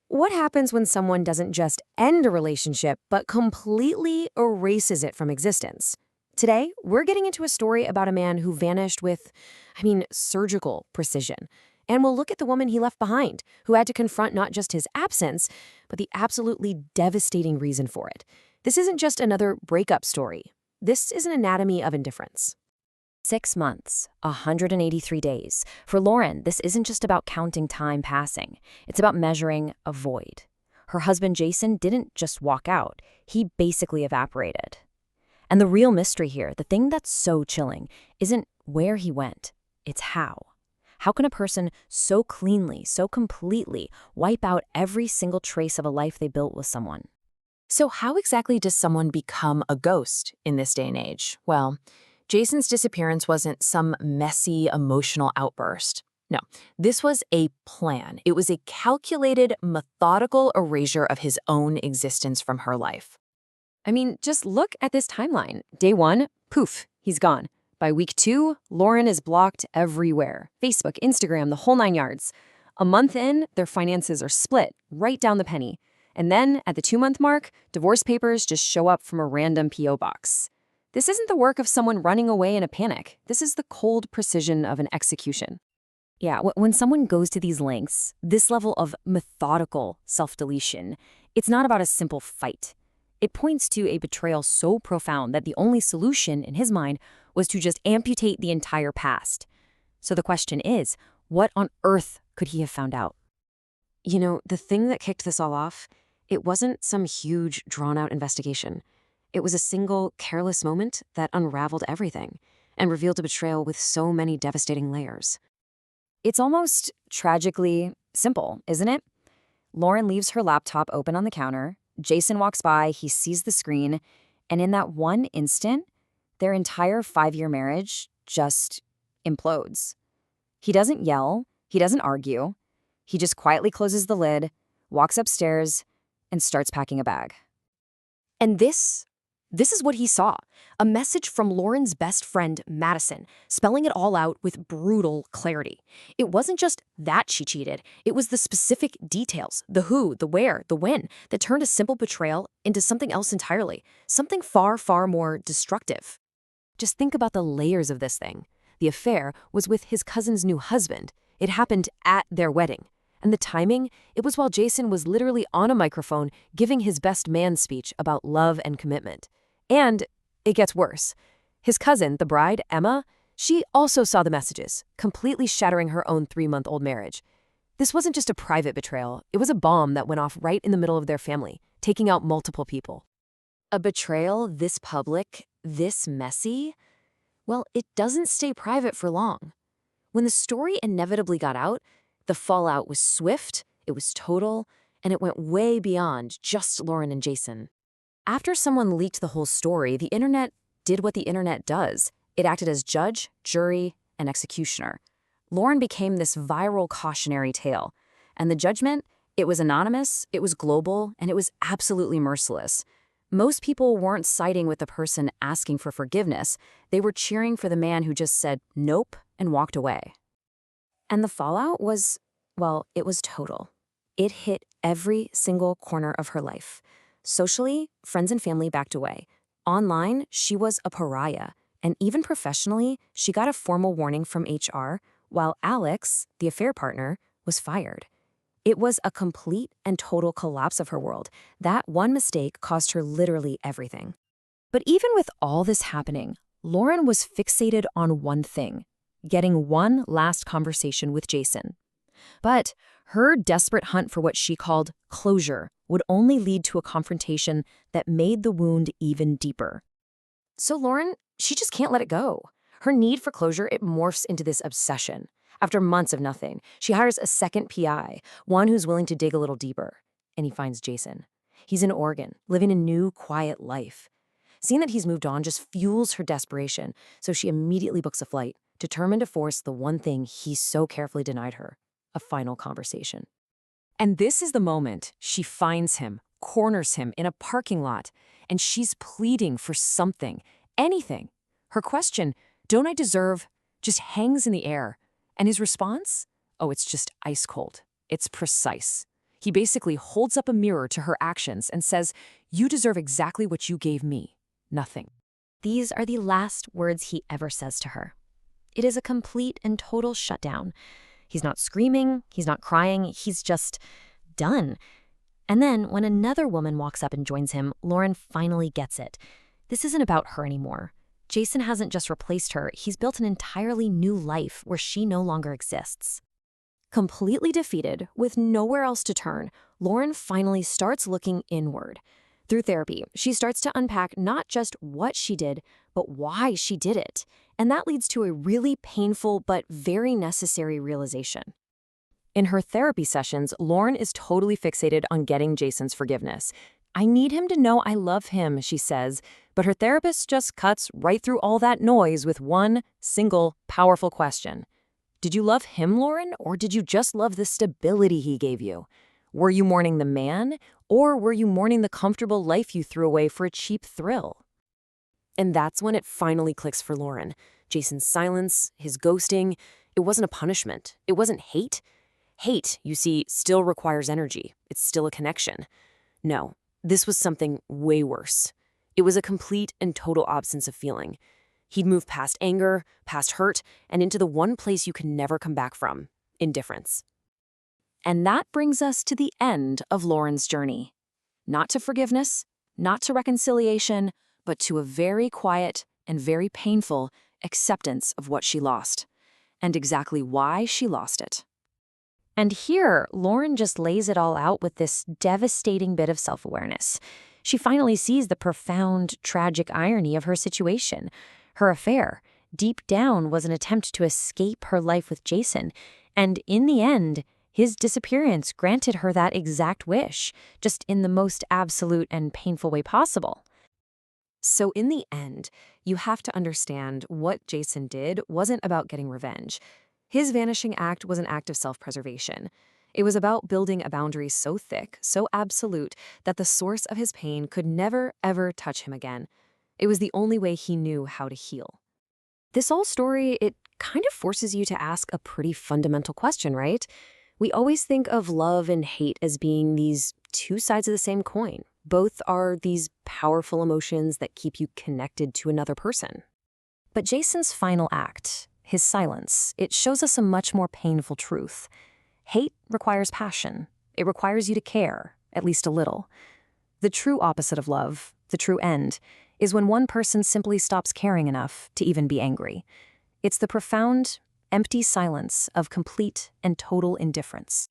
What happens when someone doesn't just end a relationship, but completely erases it from existence? Today, we're getting into a story about a man who vanished with, surgical precision. And we'll look at the woman he left behind, who had to confront not just his absence, but the absolutely devastating reason for it. This isn't just another breakup story. This is an anatomy of indifference. 6 months, 183 days. For Lauren, this isn't just about counting time passing. It's about measuring a void. Her husband, Jason, didn't just walk out. He basically evaporated. And the real mystery here, the thing that's so chilling, isn't where he went. It's how. How can a person so cleanly, so completely wipe out every single trace of a life they built with someone? So, how exactly does someone become a ghost in this day and age? Well, Jason's disappearance wasn't some messy emotional outburst. No, this was a plan. It was a calculated, methodical erasure of his own existence from her life. Just look at this timeline. Day 1, poof, he's gone. By week 2, Lauren is blocked everywhere. Facebook, Instagram, the whole 9 yards. A month in, their finances are split, right down the penny. And then, at the 2-month mark, divorce papers just show up from a random P.O. box. This isn't the work of someone running away in a panic. This is the cold precision of an execution. Yeah, when someone goes to these lengths, this level of methodical self-deletion, it's not about a simple fight. It points to a betrayal so profound that the only solution, in his mind, was to just amputate the entire past. So the question is, what on earth could he have found out? The thing that kicked this all off, it wasn't some huge, drawn-out investigation. It was a single, careless moment that unraveled everything and revealed a betrayal with so many devastating layers. It's almost tragically simple, isn't it? Lauren leaves her laptop open on the counter. Jason walks by, he sees the screen, and in that one instant, their entire 5-year marriage just implodes. He doesn't yell, he doesn't argue. He just quietly closes the lid, walks upstairs, and starts packing a bag. And this is what he saw. A message from Lauren's best friend, Madison, spelling it all out with brutal clarity. It wasn't just that she cheated. It was the specific details, the who, the where, the when, that turned a simple betrayal into something else entirely, something far, far more destructive. Just think about the layers of this thing. The affair was with his cousin's new husband. It happened at their wedding. And the timing, it was while Jason was literally on a microphone giving his best man speech about love and commitment. And it gets worse. His cousin, the bride, Emma, she also saw the messages, completely shattering her own 3-month-old marriage. This wasn't just a private betrayal. It was a bomb that went off right in the middle of their family, taking out multiple people. A betrayal this public, this messy? Well, it doesn't stay private for long. When the story inevitably got out, the fallout was swift, it was total, and it went way beyond just Lauren and Jason. After someone leaked the whole story, the internet did what the internet does. It acted as judge, jury, and executioner. Lauren became this viral cautionary tale. And the judgment, it was anonymous, it was global, and it was absolutely merciless. Most people weren't siding with the person asking for forgiveness. They were cheering for the man who just said nope and walked away. And the fallout was, well, it was total. It hit every single corner of her life. Socially, friends and family backed away. Online, she was a pariah. And even professionally, she got a formal warning from HR, while Alex, the affair partner, was fired. It was a complete and total collapse of her world. That one mistake cost her literally everything. But even with all this happening, Lauren was fixated on one thing: getting one last conversation with Jason. But her desperate hunt for what she called closure would only lead to a confrontation that made the wound even deeper. So Lauren, she just can't let it go. Her need for closure, it morphs into this obsession. After months of nothing, she hires a second PI, one who's willing to dig a little deeper. And he finds Jason. He's in Oregon, living a new, quiet life. Seeing that he's moved on just fuels her desperation, so she immediately books a flight, determined to force the one thing he so carefully denied her: a final conversation. And this is the moment she finds him, corners him in a parking lot, and she's pleading for something, anything. Her question, "Don't I deserve?" just hangs in the air. And his response? Oh, it's just ice cold. It's precise. He basically holds up a mirror to her actions and says, "You deserve exactly what you gave me. Nothing." These are the last words he ever says to her. It is a complete and total shutdown. He's not screaming, he's not crying, he's just done. And then, when another woman walks up and joins him, Lauren finally gets it. This isn't about her anymore. Jason hasn't just replaced her, he's built an entirely new life where she no longer exists. Completely defeated, with nowhere else to turn, Lauren finally starts looking inward. Through therapy, she starts to unpack not just what she did, but why she did it. And that leads to a really painful but very necessary realization. In her therapy sessions, Lauren is totally fixated on getting Jason's forgiveness. "I need him to know I love him," she says, but her therapist just cuts right through all that noise with one single, powerful question. Did you love him, Lauren, or did you just love the stability he gave you? Were you mourning the man, or were you mourning the comfortable life you threw away for a cheap thrill? And that's when it finally clicks for Lauren. Jason's silence, his ghosting, it wasn't a punishment. It wasn't hate. Hate, you see, still requires energy. It's still a connection. No, this was something way worse. It was a complete and total absence of feeling. He'd moved past anger, past hurt, and into the one place you can never come back from: indifference. And that brings us to the end of Lauren's journey. Not to forgiveness, not to reconciliation, but to a very quiet and very painful acceptance of what she lost, and exactly why she lost it. And here, Lauren just lays it all out with this devastating bit of self-awareness. She finally sees the profound, tragic irony of her situation. Her affair, deep down, was an attempt to escape her life with Jason, and in the end, his disappearance granted her that exact wish, just in the most absolute and painful way possible. So in the end, you have to understand what Jason did wasn't about getting revenge. His vanishing act was an act of self-preservation. It was about building a boundary so thick, so absolute, that the source of his pain could never, ever touch him again. It was the only way he knew how to heal. This whole story, it kind of forces you to ask a pretty fundamental question, right? We always think of love and hate as being these two sides of the same coin. Both are these powerful emotions that keep you connected to another person. But Jason's final act, his silence, it shows us a much more painful truth. Hate requires passion. It requires you to care, at least a little. The true opposite of love, the true end, is when one person simply stops caring enough to even be angry. It's the profound, empty silence of complete and total indifference.